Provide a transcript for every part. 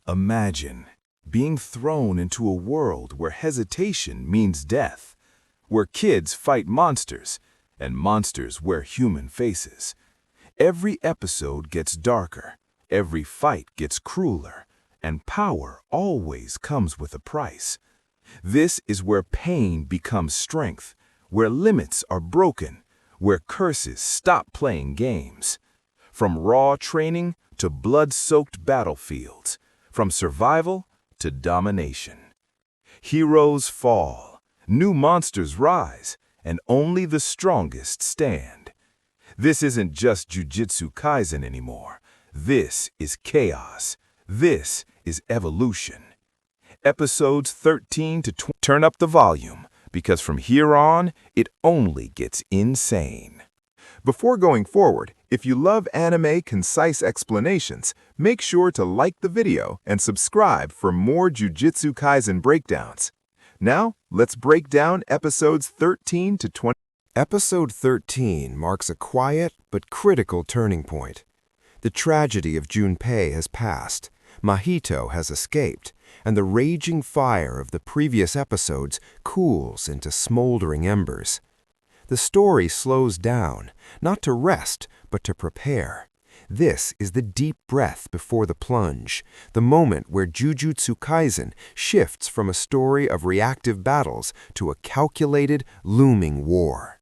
Imagine being thrown into a world where hesitation means death, where kids fight monsters and monsters wear human faces. Every episode gets darker, every fight gets crueler, and power always comes with a price. This is where pain becomes strength, where limits are broken, where curses stop playing games. From raw training to blood-soaked battlefields, from survival to domination. Heroes fall, new monsters rise, and only the strongest stand. This isn't just Jujutsu Kaisen anymore. This is chaos. This is evolution. Episodes 13 to 20. Turn up the volume, because from here on, it only gets insane. Before going forward, if you love anime concise explanations, make sure to like the video and subscribe for more Jujutsu Kaisen breakdowns. Now, let's break down episodes 13 to 20. Episode 13 marks a quiet but critical turning point. The tragedy of Junpei has passed, Mahito has escaped, and the raging fire of the previous episodes cools into smoldering embers. The story slows down, not to rest, but to prepare. This is the deep breath before the plunge, the moment where Jujutsu Kaisen shifts from a story of reactive battles to a calculated, looming war.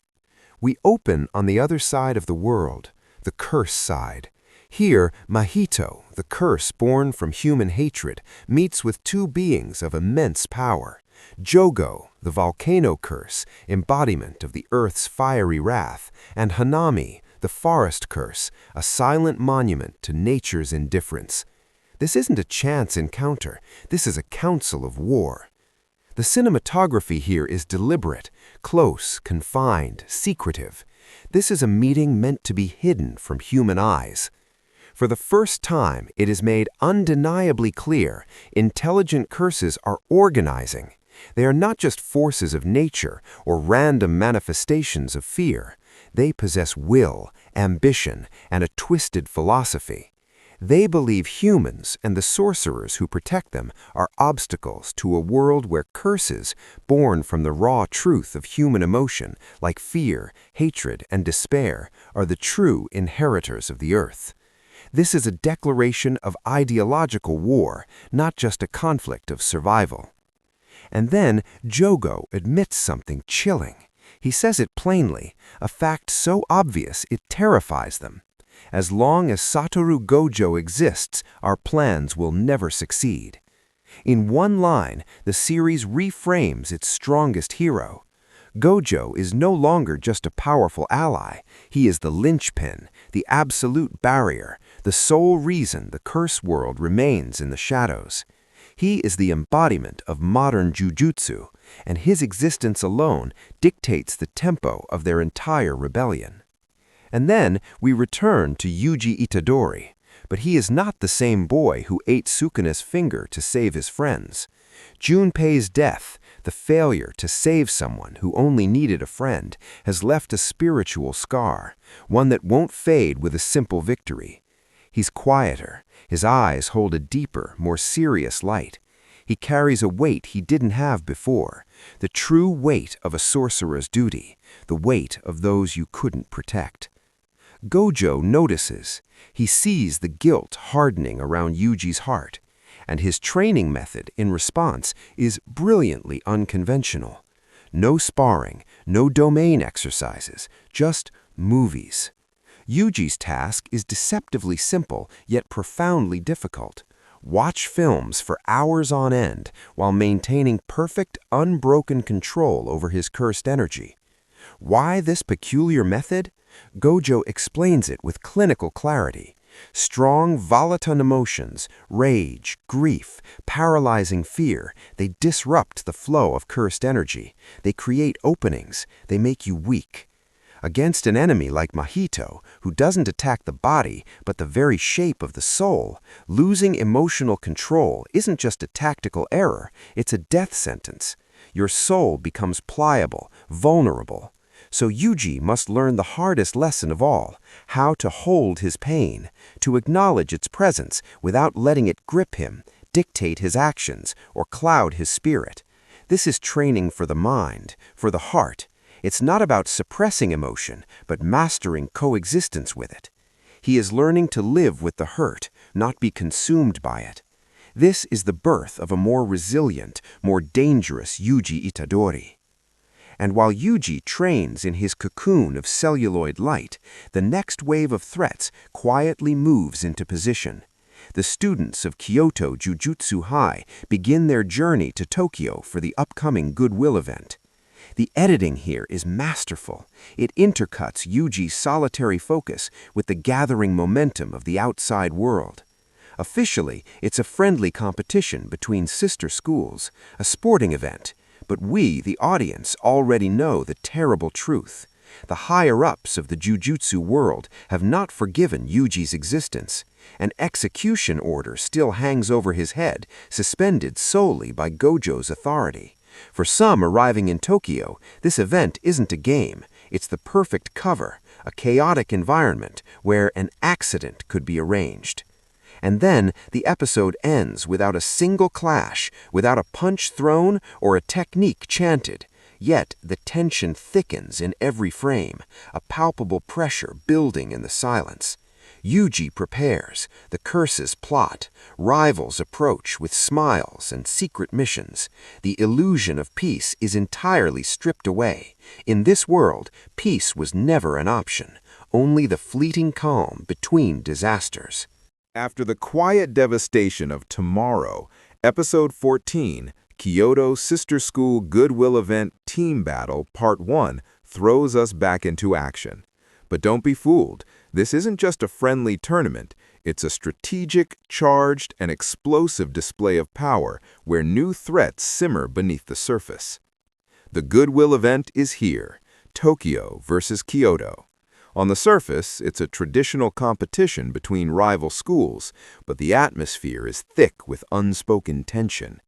We open on the other side of the world, the curse side. Here, Mahito, the curse born from human hatred, meets with two beings of immense power. Jogo, the volcano curse, embodiment of the earth's fiery wrath, and Hanami, the forest curse, a silent monument to nature's indifference. This isn't a chance encounter, this is a council of war. The cinematography here is deliberate, close, confined, secretive. This is a meeting meant to be hidden from human eyes. For the first time, it is made undeniably clear, intelligent curses are organizing. They are not just forces of nature or random manifestations of fear. They possess will, ambition, and a twisted philosophy. They believe humans and the sorcerers who protect them are obstacles to a world where curses, born from the raw truth of human emotion, like fear, hatred, and despair, are the true inheritors of the earth. This is a declaration of ideological war, not just a conflict of survival. And then Jogo admits something chilling. He says it plainly, a fact so obvious it terrifies them. As long as Satoru Gojo exists, our plans will never succeed. In one line, the series reframes its strongest hero. Gojo is no longer just a powerful ally. He is the linchpin, the absolute barrier, the sole reason the curse world remains in the shadows. He is the embodiment of modern jujutsu, and his existence alone dictates the tempo of their entire rebellion. And then we return to Yuji Itadori, but he is not the same boy who ate Sukuna's finger to save his friends. Junpei's death, the failure to save someone who only needed a friend, has left a spiritual scar, one that won't fade with a simple victory. He's quieter. His eyes hold a deeper, more serious light. He carries a weight he didn't have before, the true weight of a sorcerer's duty, the weight of those you couldn't protect. Gojo notices. He sees the guilt hardening around Yuji's heart, and his training method in response is brilliantly unconventional. No sparring, no domain exercises, just movies. Yuji's task is deceptively simple, yet profoundly difficult. Watch films for hours on end while maintaining perfect, unbroken control over his cursed energy. Why this peculiar method? Gojo explains it with clinical clarity. Strong, volatile emotions, rage, grief, paralyzing fear, they disrupt the flow of cursed energy. They create openings. They make you weak. Against an enemy like Mahito, who doesn't attack the body, but the very shape of the soul, losing emotional control isn't just a tactical error, it's a death sentence. Your soul becomes pliable, vulnerable. So Yuji must learn the hardest lesson of all, how to hold his pain, to acknowledge its presence without letting it grip him, dictate his actions or cloud his spirit. This is training for the mind, for the heart. It's not about suppressing emotion, but mastering coexistence with it. He is learning to live with the hurt, not be consumed by it. This is the birth of a more resilient, more dangerous Yuji Itadori. And while Yuji trains in his cocoon of celluloid light, the next wave of threats quietly moves into position. The students of Kyoto Jujutsu High begin their journey to Tokyo for the upcoming Goodwill Event. The editing here is masterful. It intercuts Yuji's solitary focus with the gathering momentum of the outside world. Officially, it's a friendly competition between sister schools, a sporting event. But we, the audience, already know the terrible truth. The higher-ups of the Jujutsu world have not forgiven Yuji's existence. An execution order still hangs over his head, suspended solely by Gojo's authority. For some arriving in Tokyo, this event isn't a game. It's the perfect cover, a chaotic environment where an accident could be arranged. And then the episode ends without a single clash, without a punch thrown or a technique chanted. Yet the tension thickens in every frame, a palpable pressure building in the silence. Yuji prepares, the curses plot, rivals approach with smiles and secret missions. The illusion of peace is entirely stripped away. In this world, peace was never an option, only the fleeting calm between disasters. After the quiet devastation of tomorrow, Episode 14, Kyoto Sister School Goodwill Event Team Battle Part 1 throws us back into action. But don't be fooled, this isn't just a friendly tournament, it's a strategic, charged, and explosive display of power where new threats simmer beneath the surface. The Goodwill Event is here, Tokyo versus Kyoto. On the surface, it's a traditional competition between rival schools, but the atmosphere is thick with unspoken tension.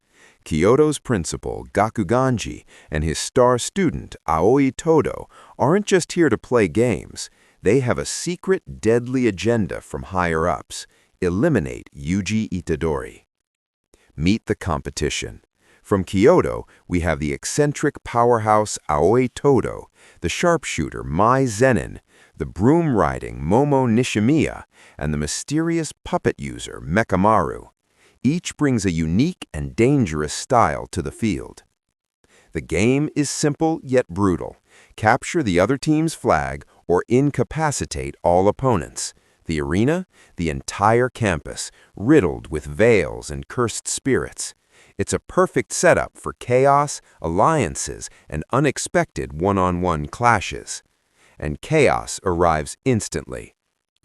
Kyoto's principal, Gakuganji, and his star student, Aoi Todo, aren't just here to play games. They have a secret, deadly agenda from higher-ups: eliminate Yuji Itadori. Meet the competition. From Kyoto, we have the eccentric powerhouse Aoi Todo, the sharpshooter Mai Zenin, the broom-riding Momo Nishimiya, and the mysterious puppet user Mechamaru. Each brings a unique and dangerous style to the field. The game is simple yet brutal. Capture the other team's flag or incapacitate all opponents. The arena, the entire campus, riddled with veils and cursed spirits. It's a perfect setup for chaos, alliances, and unexpected one-on-one clashes. And chaos arrives instantly.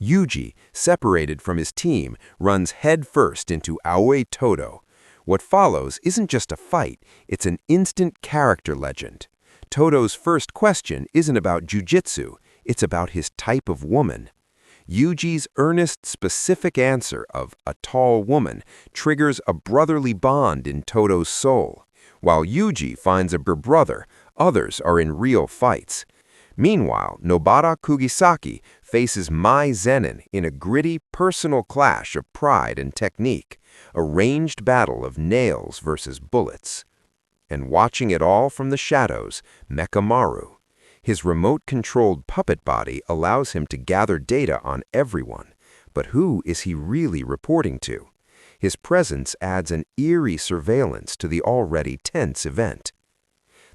Yuji, separated from his team, runs headfirst into Aoi Todo. What follows isn't just a fight, it's an instant character legend. Todo's first question isn't about jujitsu, it's about his type of woman. Yuji's earnest, specific answer of a tall woman triggers a brotherly bond in Todo's soul. While Yuji finds a brother, others are in real fights. Meanwhile, Nobara Kugisaki faces Mai Zenin in a gritty, personal clash of pride and technique, a ranged battle of nails versus bullets. And watching it all from the shadows, Mechamaru. His remote-controlled puppet body allows him to gather data on everyone. But who is he really reporting to? His presence adds an eerie surveillance to the already tense event.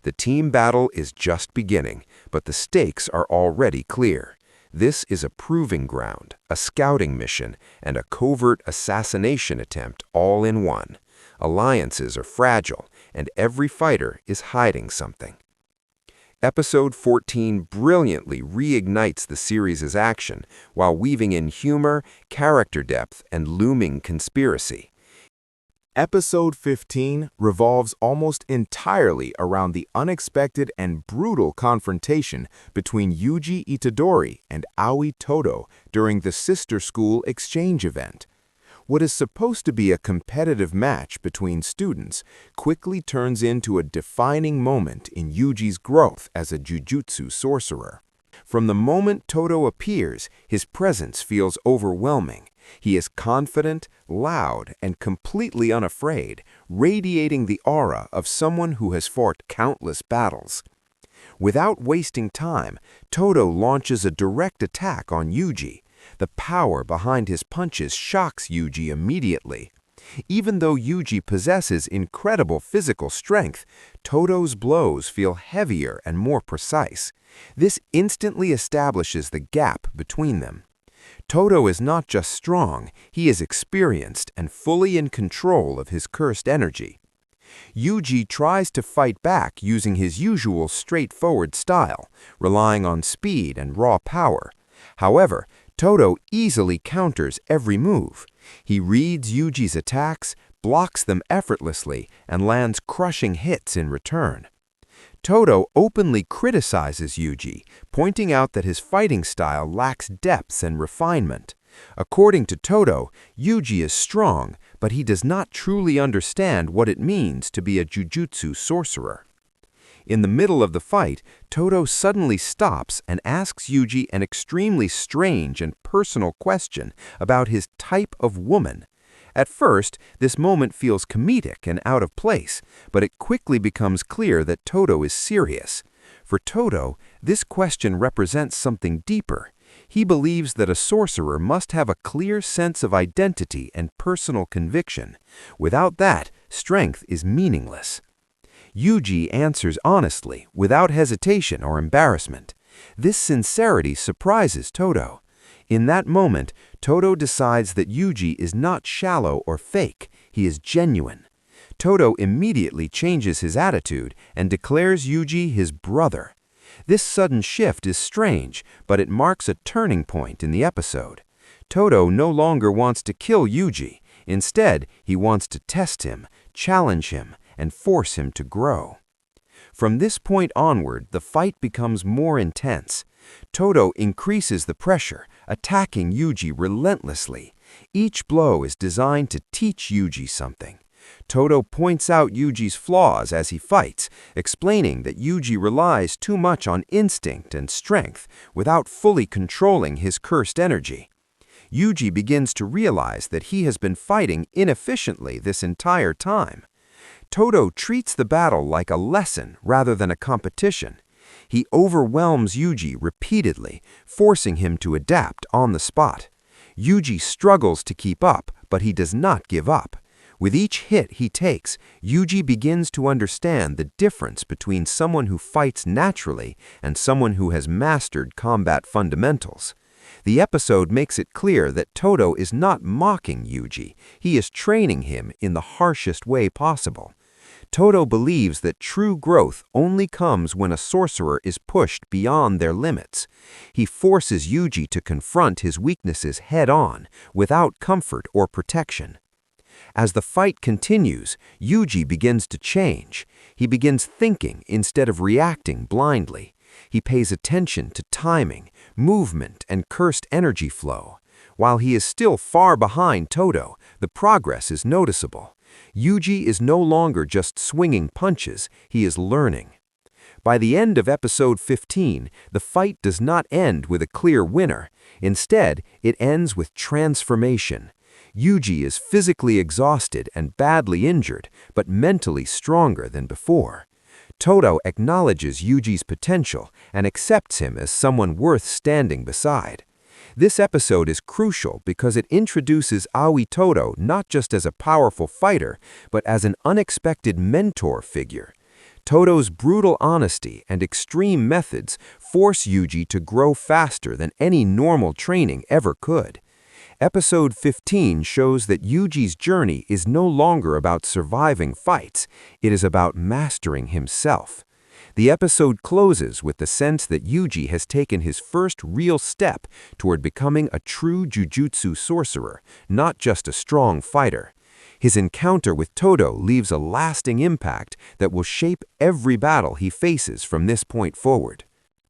The team battle is just beginning, but the stakes are already clear. This is a proving ground, a scouting mission, and a covert assassination attempt all in one. Alliances are fragile, and every fighter is hiding something. Episode 14 brilliantly reignites the series' action while weaving in humor, character depth, and looming conspiracy. Episode 15 revolves almost entirely around the unexpected and brutal confrontation between Yuji Itadori and Aoi Todo during the Sister School Exchange event. What is supposed to be a competitive match between students quickly turns into a defining moment in Yuji's growth as a Jujutsu sorcerer. From the moment Todo appears, his presence feels overwhelming. He is confident, loud, and completely unafraid, radiating the aura of someone who has fought countless battles. Without wasting time, Toto launches a direct attack on Yuji. The power behind his punches shocks Yuji immediately. Even though Yuji possesses incredible physical strength, Toto's blows feel heavier and more precise. This instantly establishes the gap between them. Toto is not just strong, he is experienced and fully in control of his cursed energy. Yuji tries to fight back using his usual straightforward style, relying on speed and raw power. However, Toto easily counters every move. He reads Yuji's attacks, blocks them effortlessly, and lands crushing hits in return. Toto openly criticizes Yuji, pointing out that his fighting style lacks depth and refinement. According to Toto, Yuji is strong, but he does not truly understand what it means to be a Jujutsu sorcerer. In the middle of the fight, Toto suddenly stops and asks Yuji an extremely strange and personal question about his type of woman. At first, this moment feels comedic and out of place, but it quickly becomes clear that Toto is serious. For Toto, this question represents something deeper. He believes that a sorcerer must have a clear sense of identity and personal conviction. Without that, strength is meaningless. Yuji answers honestly, without hesitation or embarrassment. This sincerity surprises Toto. In that moment, Toto decides that Yuji is not shallow or fake, he is genuine. Toto immediately changes his attitude and declares Yuji his brother. This sudden shift is strange, but it marks a turning point in the episode. Toto no longer wants to kill Yuji. Instead, he wants to test him, challenge him, and force him to grow. From this point onward, the fight becomes more intense. Toto increases the pressure, attacking Yuji relentlessly. Each blow is designed to teach Yuji something. Toto points out Yuji's flaws as he fights, explaining that Yuji relies too much on instinct and strength without fully controlling his cursed energy. Yuji begins to realize that he has been fighting inefficiently this entire time. Toto treats the battle like a lesson rather than a competition. He overwhelms Yuji repeatedly, forcing him to adapt on the spot. Yuji struggles to keep up, but he does not give up. With each hit he takes, Yuji begins to understand the difference between someone who fights naturally and someone who has mastered combat fundamentals. The episode makes it clear that Toto is not mocking Yuji, he is training him in the harshest way possible. Toto believes that true growth only comes when a sorcerer is pushed beyond their limits. He forces Yuji to confront his weaknesses head-on, without comfort or protection. As the fight continues, Yuji begins to change. He begins thinking instead of reacting blindly. He pays attention to timing, movement, and cursed energy flow. While he is still far behind Toto, the progress is noticeable. Yuji is no longer just swinging punches, he is learning. By the end of episode 15, the fight does not end with a clear winner. Instead, it ends with transformation. Yuji is physically exhausted and badly injured, but mentally stronger than before. Toto acknowledges Yuji's potential and accepts him as someone worth standing beside. This episode is crucial because it introduces Aoi Todo not just as a powerful fighter, but as an unexpected mentor figure. Toto's brutal honesty and extreme methods force Yuji to grow faster than any normal training ever could. Episode 15 shows that Yuji's journey is no longer about surviving fights, it is about mastering himself. The episode closes with the sense that Yuji has taken his first real step toward becoming a true Jujutsu sorcerer, not just a strong fighter. His encounter with Todo leaves a lasting impact that will shape every battle he faces from this point forward.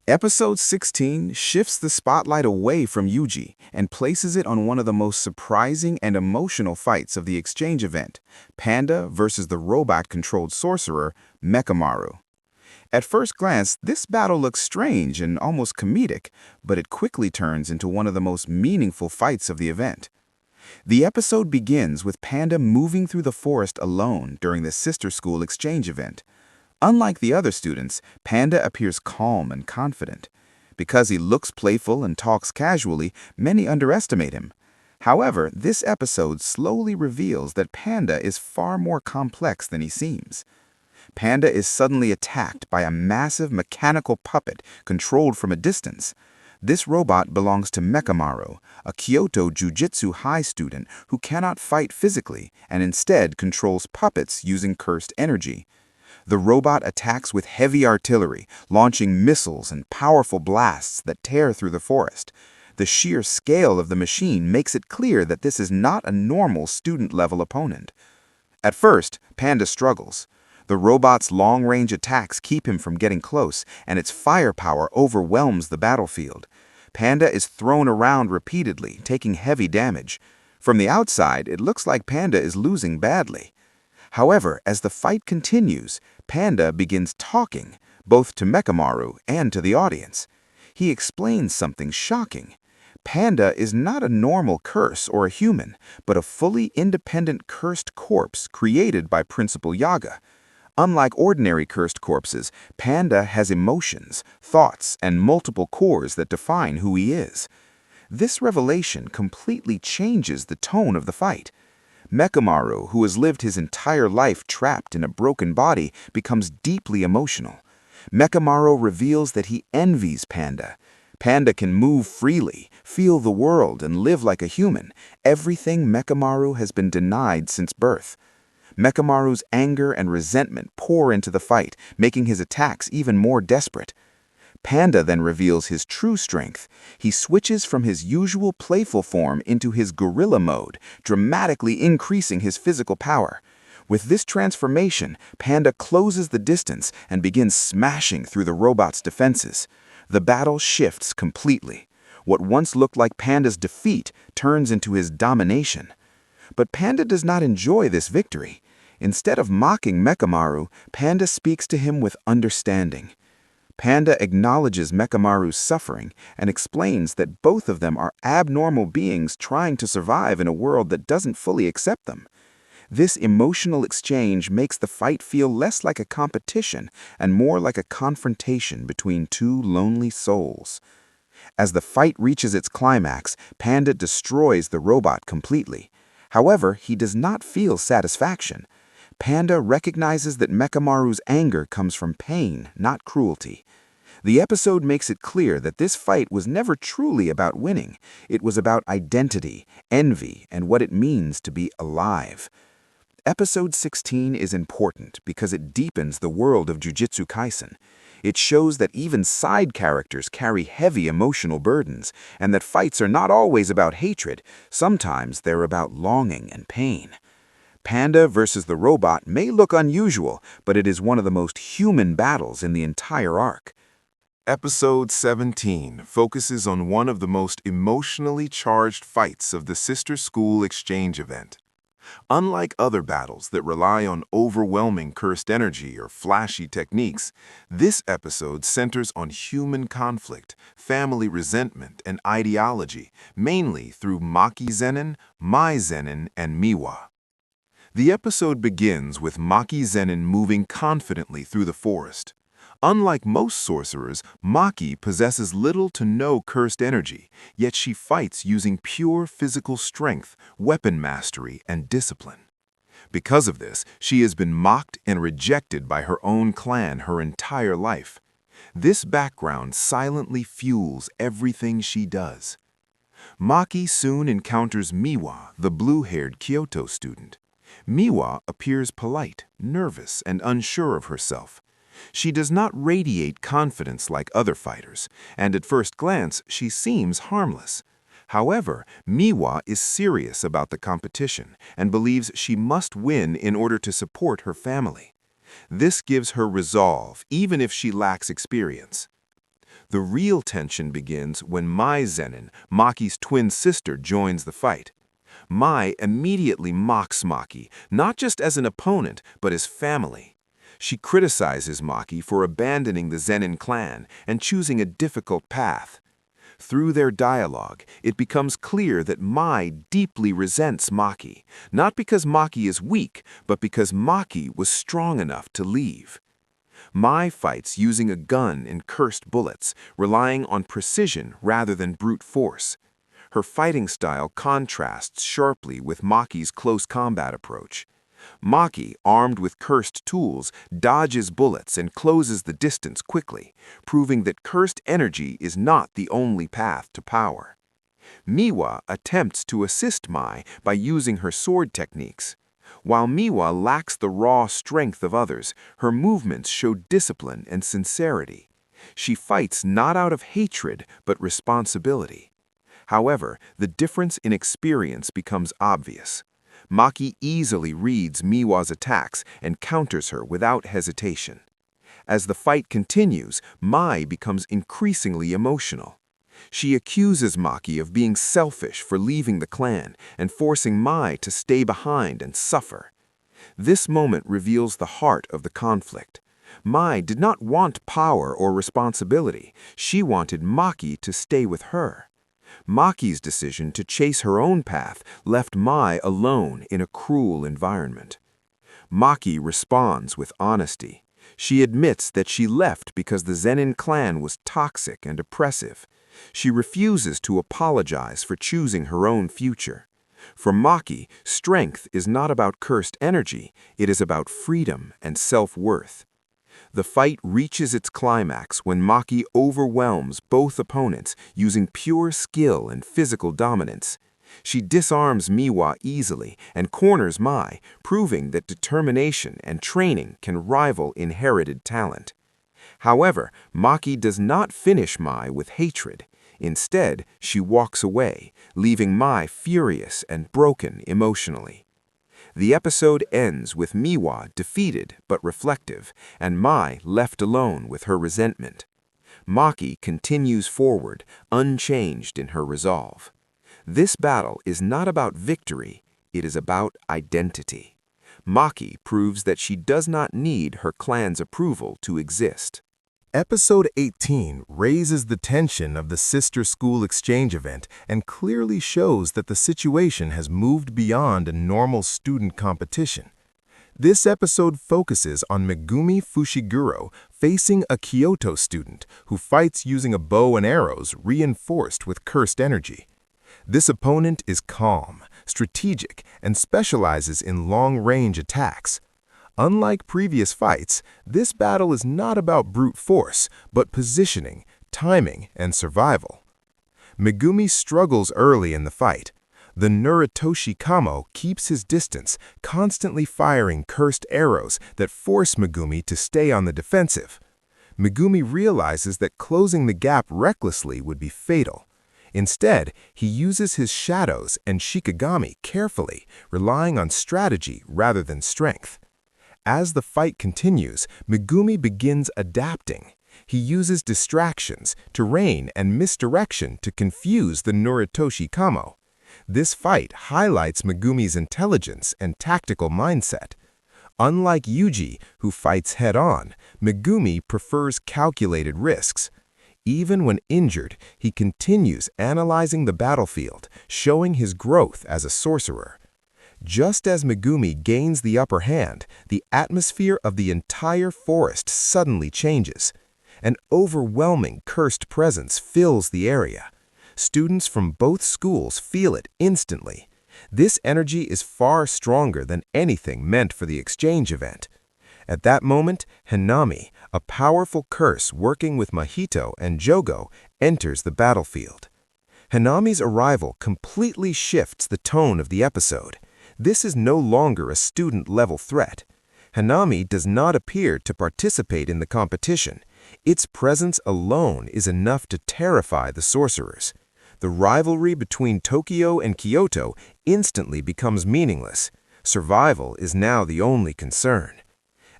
Episode 16 shifts the spotlight away from Yuji and places it on one of the most surprising and emotional fights of the exchange event, Panda versus the robot-controlled sorcerer, Mechamaru. At first glance, this battle looks strange and almost comedic, but it quickly turns into one of the most meaningful fights of the event. The episode begins with Panda moving through the forest alone during the sister school exchange event. Unlike the other students, Panda appears calm and confident. Because he looks playful and talks casually, many underestimate him. However, this episode slowly reveals that Panda is far more complex than he seems. Panda is suddenly attacked by a massive mechanical puppet controlled from a distance. This robot belongs to Mechamaru, a Kyoto Jujutsu high student who cannot fight physically and instead controls puppets using cursed energy. The robot attacks with heavy artillery, launching missiles and powerful blasts that tear through the forest. The sheer scale of the machine makes it clear that this is not a normal student-level opponent. At first, Panda struggles. The robot's long-range attacks keep him from getting close, and its firepower overwhelms the battlefield. Panda is thrown around repeatedly, taking heavy damage. From the outside, it looks like Panda is losing badly. However, as the fight continues, Panda begins talking, both to Mechamaru and to the audience. He explains something shocking. Panda is not a normal curse or a human, but a fully independent cursed corpse created by Principal Yaga. Unlike ordinary cursed corpses, Panda has emotions, thoughts, and multiple cores that define who he is. This revelation completely changes the tone of the fight. Mechamaru, who has lived his entire life trapped in a broken body, becomes deeply emotional. Mechamaru reveals that he envies Panda. Panda can move freely, feel the world, and live like a human, everything Mechamaru has been denied since birth. Mechamaru's anger and resentment pour into the fight, making his attacks even more desperate. Panda then reveals his true strength. He switches from his usual playful form into his gorilla mode, dramatically increasing his physical power. With this transformation, Panda closes the distance and begins smashing through the robot's defenses. The battle shifts completely. What once looked like Panda's defeat turns into his domination. But Panda does not enjoy this victory. Instead of mocking Mechamaru, Panda speaks to him with understanding. Panda acknowledges Mechamaru's suffering and explains that both of them are abnormal beings trying to survive in a world that doesn't fully accept them. This emotional exchange makes the fight feel less like a competition and more like a confrontation between two lonely souls. As the fight reaches its climax, Panda destroys the robot completely. However, he does not feel satisfaction. Panda recognizes that Mechamaru's anger comes from pain, not cruelty. The episode makes it clear that this fight was never truly about winning. It was about identity, envy, and what it means to be alive. Episode 16 is important because it deepens the world of Jujutsu Kaisen. It shows that even side characters carry heavy emotional burdens, and that fights are not always about hatred. Sometimes they're about longing and pain. Panda versus the robot may look unusual, but it is one of the most human battles in the entire arc. Episode 17 focuses on one of the most emotionally charged fights of the Sister School Exchange event. Unlike other battles that rely on overwhelming cursed energy or flashy techniques, this episode centers on human conflict, family resentment, and ideology, mainly through Maki Zenin, Mai Zenin, and Miwa. The episode begins with Maki Zenin moving confidently through the forest. Unlike most sorcerers, Maki possesses little to no cursed energy, yet she fights using pure physical strength, weapon mastery, and discipline. Because of this, she has been mocked and rejected by her own clan her entire life. This background silently fuels everything she does. Maki soon encounters Miwa, the blue-haired Kyoto student. Miwa appears polite, nervous, and unsure of herself. She does not radiate confidence like other fighters, and at first glance she seems harmless. However, Miwa is serious about the competition and believes she must win in order to support her family. This gives her resolve, even if she lacks experience. The real tension begins when Mai Zenin, Maki's twin sister, joins the fight. Mai immediately mocks Maki, not just as an opponent, but as family. She criticizes Maki for abandoning the Zenin clan and choosing a difficult path. Through their dialogue, it becomes clear that Mai deeply resents Maki, not because Maki is weak, but because Maki was strong enough to leave. Mai fights using a gun and cursed bullets, relying on precision rather than brute force. Her fighting style contrasts sharply with Maki's close combat approach. Maki, armed with cursed tools, dodges bullets and closes the distance quickly, proving that cursed energy is not the only path to power. Miwa attempts to assist Mai by using her sword techniques. While Miwa lacks the raw strength of others, her movements show discipline and sincerity. She fights not out of hatred, but responsibility. However, the difference in experience becomes obvious. Maki easily reads Miwa's attacks and counters her without hesitation. As the fight continues, Mai becomes increasingly emotional. She accuses Maki of being selfish for leaving the clan and forcing Mai to stay behind and suffer. This moment reveals the heart of the conflict. Mai did not want power or responsibility. She wanted Maki to stay with her. Maki's decision to chase her own path left Mai alone in a cruel environment. Maki responds with honesty. She admits that she left because the Zenin clan was toxic and oppressive. She refuses to apologize for choosing her own future. For Maki, strength is not about cursed energy, it is about freedom and self-worth. The fight reaches its climax when Maki overwhelms both opponents using pure skill and physical dominance. She disarms Miwa easily and corners Mai, proving that determination and training can rival inherited talent. However, Maki does not finish Mai with hatred. Instead, she walks away, leaving Mai furious and broken emotionally. The episode ends with Miwa defeated but reflective, and Mai left alone with her resentment. Maki continues forward, unchanged in her resolve. This battle is not about victory, it is about identity. Maki proves that she does not need her clan's approval to exist. Episode 18 raises the tension of the sister school exchange event and clearly shows that the situation has moved beyond a normal student competition. This episode focuses on Megumi Fushiguro facing a Kyoto student who fights using a bow and arrows reinforced with cursed energy. This opponent is calm, strategic, and specializes in long-range attacks. Unlike previous fights, this battle is not about brute force, but positioning, timing, and survival. Megumi struggles early in the fight. The Nuritoshi Kamo keeps his distance, constantly firing cursed arrows that force Megumi to stay on the defensive. Megumi realizes that closing the gap recklessly would be fatal. Instead, he uses his shadows and Shikigami carefully, relying on strategy rather than strength. As the fight continues, Megumi begins adapting. He uses distractions, terrain, and misdirection to confuse the Nuritoshi Kamo. This fight highlights Megumi's intelligence and tactical mindset. Unlike Yuji, who fights head-on, Megumi prefers calculated risks. Even when injured, he continues analyzing the battlefield, showing his growth as a sorcerer. Just as Megumi gains the upper hand, the atmosphere of the entire forest suddenly changes. An overwhelming cursed presence fills the area. Students from both schools feel it instantly. This energy is far stronger than anything meant for the exchange event. At that moment, Hanami, a powerful curse working with Mahito and Jogo, enters the battlefield. Hanami's arrival completely shifts the tone of the episode. This is no longer a student-level threat. Hanami does not appear to participate in the competition. Its presence alone is enough to terrify the sorcerers. The rivalry between Tokyo and Kyoto instantly becomes meaningless. Survival is now the only concern.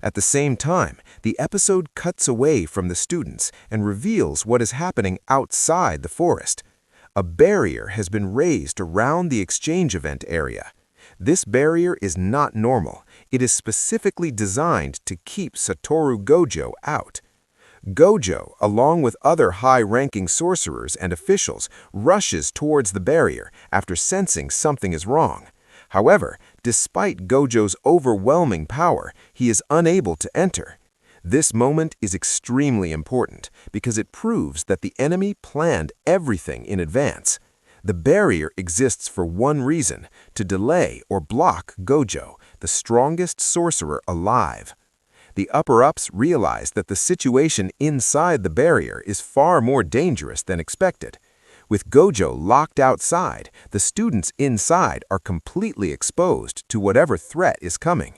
At the same time, the episode cuts away from the students and reveals what is happening outside the forest. A barrier has been raised around the exchange event area. This barrier is not normal. It is specifically designed to keep Satoru Gojo out. Gojo, along with other high-ranking sorcerers and officials, rushes towards the barrier after sensing something is wrong. However, despite Gojo's overwhelming power, he is unable to enter. This moment is extremely important because it proves that the enemy planned everything in advance. The barrier exists for one reason: to delay or block Gojo, the strongest sorcerer alive. The upper-ups realize that the situation inside the barrier is far more dangerous than expected. With Gojo locked outside, the students inside are completely exposed to whatever threat is coming.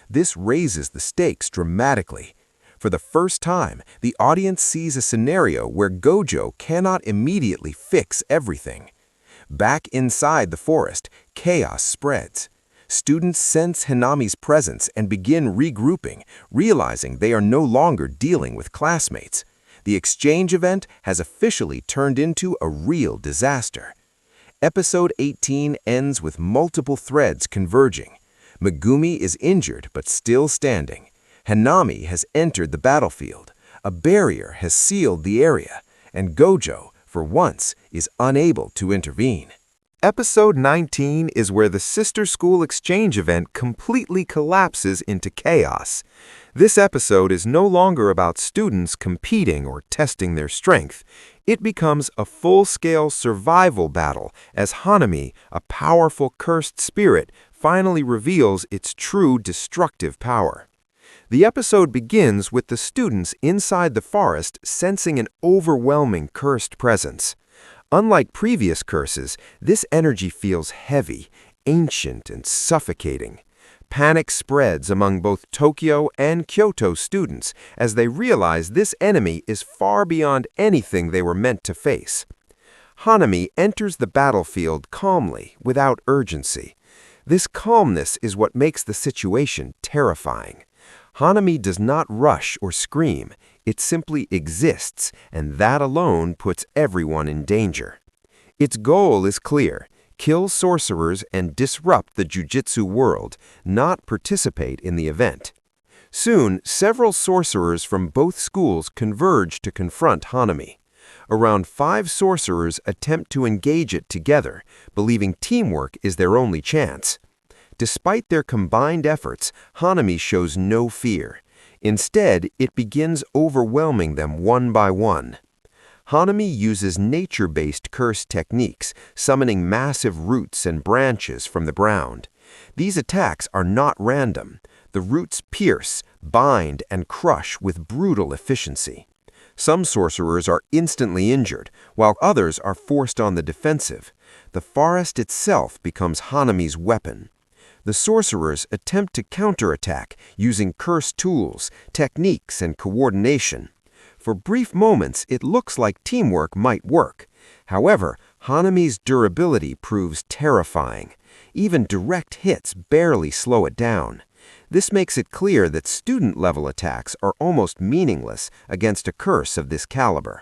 This raises the stakes dramatically. For the first time, the audience sees a scenario where Gojo cannot immediately fix everything. Back inside the forest, chaos spreads. Students sense Hanami's presence and begin regrouping, realizing they are no longer dealing with classmates. The exchange event has officially turned into a real disaster. Episode 18 ends with multiple threads converging. Megumi is injured but still standing. Hanami has entered the battlefield. A barrier has sealed the area, and Gojo, for once, is unable to intervene. Episode 19 is where the sister school exchange event completely collapses into chaos. This episode is no longer about students competing or testing their strength. It becomes a full-scale survival battle as Hanami, a powerful cursed spirit, finally reveals its true destructive power. The episode begins with the students inside the forest sensing an overwhelming cursed presence. Unlike previous curses, this energy feels heavy, ancient, and suffocating. Panic spreads among both Tokyo and Kyoto students as they realize this enemy is far beyond anything they were meant to face. Hanami enters the battlefield calmly, without urgency. This calmness is what makes the situation terrifying. Hanami does not rush or scream. It simply exists, and that alone puts everyone in danger. Its goal is clear: kill sorcerers and disrupt the Jujutsu world, not participate in the event. Soon, several sorcerers from both schools converge to confront Hanami. Around 5 sorcerers attempt to engage it together, believing teamwork is their only chance. Despite their combined efforts, Hanami shows no fear. Instead, it begins overwhelming them one by one. Hanami uses nature-based curse techniques, summoning massive roots and branches from the ground. These attacks are not random. The roots pierce, bind, and crush with brutal efficiency. Some sorcerers are instantly injured, while others are forced on the defensive. The forest itself becomes Hanami's weapon. The sorcerers attempt to counterattack using cursed tools, techniques, and coordination. For brief moments, it looks like teamwork might work. However, Hanami's durability proves terrifying. Even direct hits barely slow it down. This makes it clear that student-level attacks are almost meaningless against a curse of this caliber.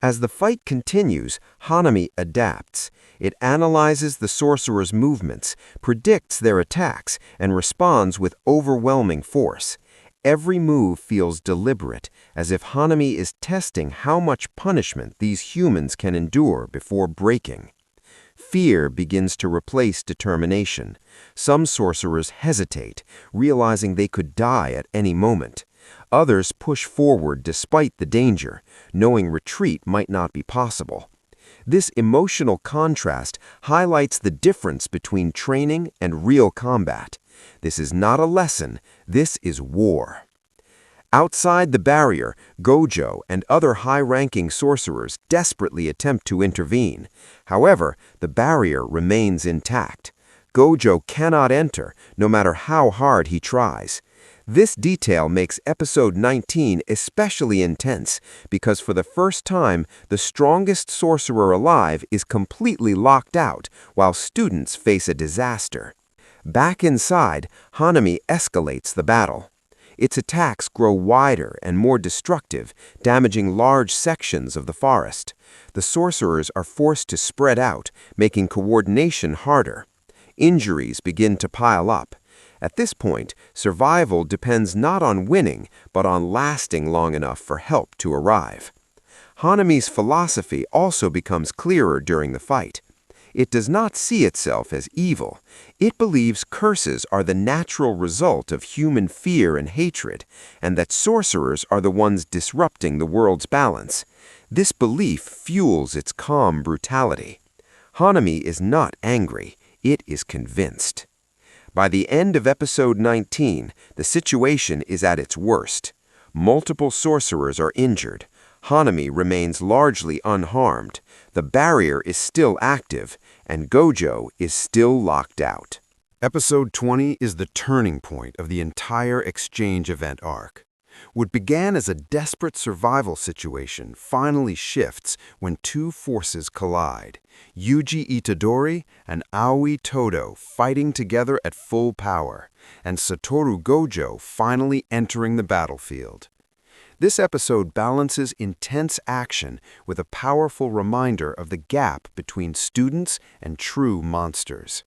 As the fight continues, Hanami adapts. It analyzes the sorcerer's movements, predicts their attacks, and responds with overwhelming force. Every move feels deliberate, as if Hanami is testing how much punishment these humans can endure before breaking. Fear begins to replace determination. Some sorcerers hesitate, realizing they could die at any moment. Others push forward despite the danger, knowing retreat might not be possible. This emotional contrast highlights the difference between training and real combat. This is not a lesson, this is war. Outside the barrier, Gojo and other high-ranking sorcerers desperately attempt to intervene. However, the barrier remains intact. Gojo cannot enter, no matter how hard he tries. This detail makes episode 19 especially intense because for the first time, the strongest sorcerer alive is completely locked out while students face a disaster. Back inside, Hanami escalates the battle. Its attacks grow wider and more destructive, damaging large sections of the forest. The sorcerers are forced to spread out, making coordination harder. Injuries begin to pile up. At this point, survival depends not on winning, but on lasting long enough for help to arrive. Hanami's philosophy also becomes clearer during the fight. It does not see itself as evil. It believes curses are the natural result of human fear and hatred, and that sorcerers are the ones disrupting the world's balance. This belief fuels its calm brutality. Hanami is not angry, it is convinced. By the end of episode 19, the situation is at its worst. Multiple sorcerers are injured. Hanami remains largely unharmed. The barrier is still active, and Gojo is still locked out. Episode 20 is the turning point of the entire exchange event arc. What began as a desperate survival situation finally shifts when two forces collide. Yuji Itadori and Aoi Todo fighting together at full power, and Satoru Gojo finally entering the battlefield. This episode balances intense action with a powerful reminder of the gap between students and true monsters.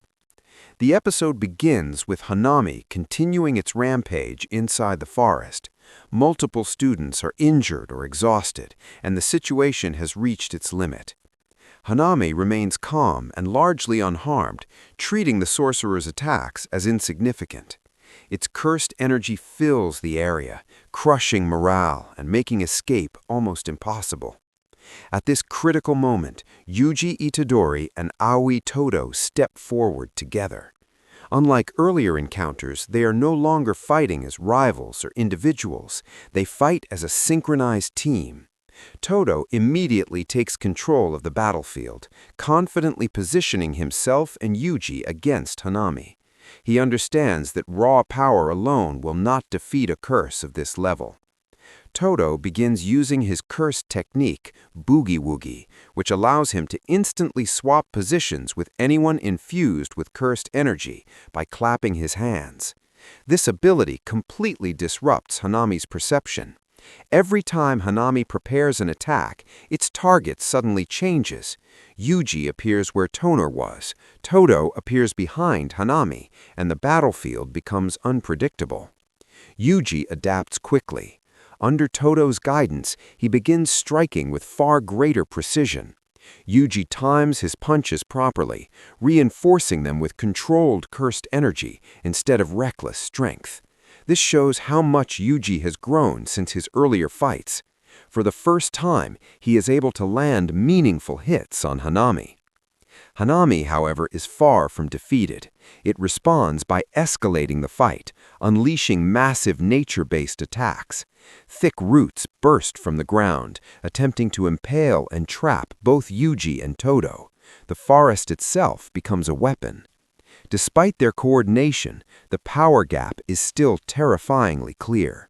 The episode begins with Hanami continuing its rampage inside the forest. Multiple students are injured or exhausted, and the situation has reached its limit. Hanami remains calm and largely unharmed, treating the sorcerer's attacks as insignificant. Its cursed energy fills the area, crushing morale and making escape almost impossible. At this critical moment, Yuji Itadori and Aoi Todo step forward together. Unlike earlier encounters, they are no longer fighting as rivals or individuals. They fight as a synchronized team. Toto immediately takes control of the battlefield, confidently positioning himself and Yuji against Hanami. He understands that raw power alone will not defeat a curse of this level. Toto begins using his cursed technique, Boogie Woogie, which allows him to instantly swap positions with anyone infused with cursed energy by clapping his hands. This ability completely disrupts Hanami's perception. Every time Hanami prepares an attack, its target suddenly changes. Yuji appears where Toner was, Toto appears behind Hanami, and the battlefield becomes unpredictable. Yuji adapts quickly. Under Toto's guidance, he begins striking with far greater precision. Yuji times his punches properly, reinforcing them with controlled cursed energy instead of reckless strength. This shows how much Yuji has grown since his earlier fights. For the first time, he is able to land meaningful hits on Hanami. Hanami, however, is far from defeated. It responds by escalating the fight, unleashing massive nature-based attacks. Thick roots burst from the ground, attempting to impale and trap both Yuji and Todo. The forest itself becomes a weapon. Despite their coordination, the power gap is still terrifyingly clear.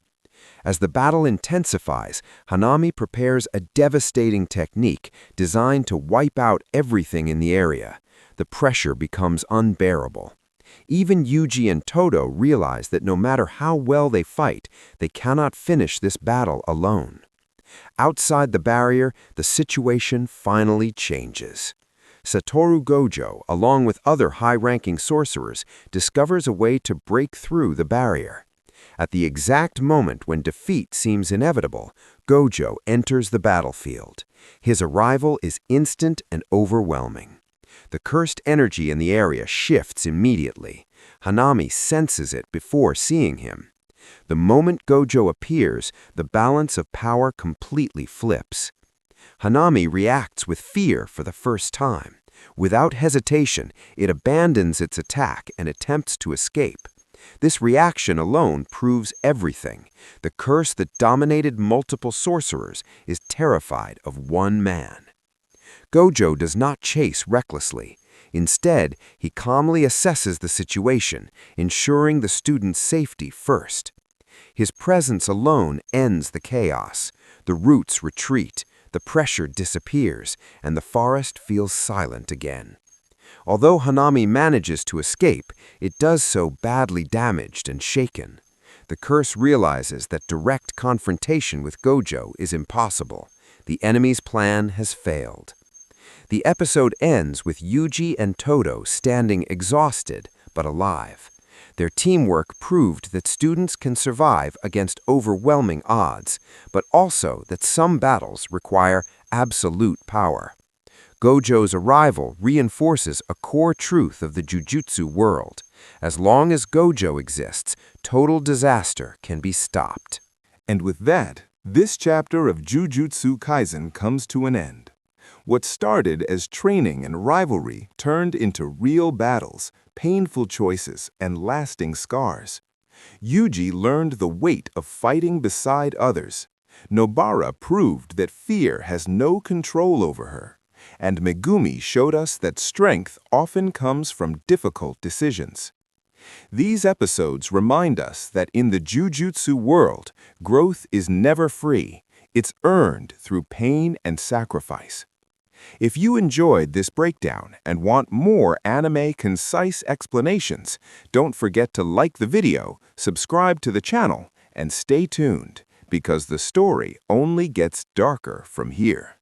As the battle intensifies, Hanami prepares a devastating technique designed to wipe out everything in the area. The pressure becomes unbearable. Even Yuji and Todo realize that no matter how well they fight, they cannot finish this battle alone. Outside the barrier, the situation finally changes. Satoru Gojo, along with other high-ranking sorcerers, discovers a way to break through the barrier. At the exact moment when defeat seems inevitable, Gojo enters the battlefield. His arrival is instant and overwhelming. The cursed energy in the area shifts immediately. Hanami senses it before seeing him. The moment Gojo appears, the balance of power completely flips. Hanami reacts with fear for the first time. Without hesitation, it abandons its attack and attempts to escape. This reaction alone proves everything. The curse that dominated multiple sorcerers is terrified of one man. Gojo does not chase recklessly. Instead, he calmly assesses the situation, ensuring the student's safety first. His presence alone ends the chaos. The roots retreat, the pressure disappears, and the forest feels silent again. Although Hanami manages to escape, it does so badly damaged and shaken. The curse realizes that direct confrontation with Gojo is impossible. The enemy's plan has failed. The episode ends with Yuji and Todo standing exhausted but alive. Their teamwork proved that students can survive against overwhelming odds, but also that some battles require absolute power. Gojo's arrival reinforces a core truth of the Jujutsu world. As long as Gojo exists, total disaster can be stopped. And with that, this chapter of Jujutsu Kaisen comes to an end. What started as training and rivalry turned into real battles, painful choices, and lasting scars. Yuji learned the weight of fighting beside others. Nobara proved that fear has no control over her. And Megumi showed us that strength often comes from difficult decisions. These episodes remind us that in the Jujutsu world, growth is never free. It's earned through pain and sacrifice. If you enjoyed this breakdown and want more anime concise explanations, don't forget to like the video, subscribe to the channel, and stay tuned, because the story only gets darker from here.